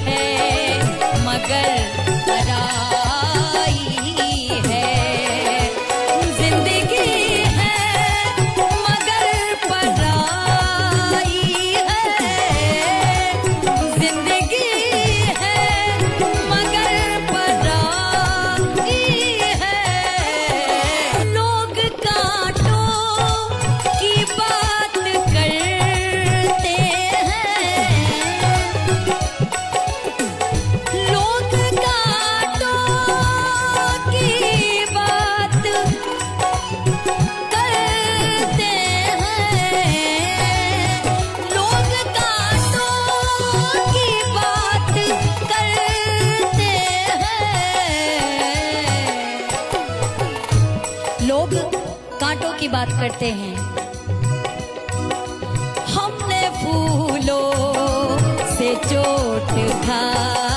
है मगर पराई है। जिंदगी है मगर पराई है। जिंदगी है मगर पराई है। लोग कांटों की बात करते हैं। लोग कांटों की बात करते हैं। लोग कांटों की बात करते हैं। लोग कांटों की बात करते हैं। हमने फूलों से चोट खाई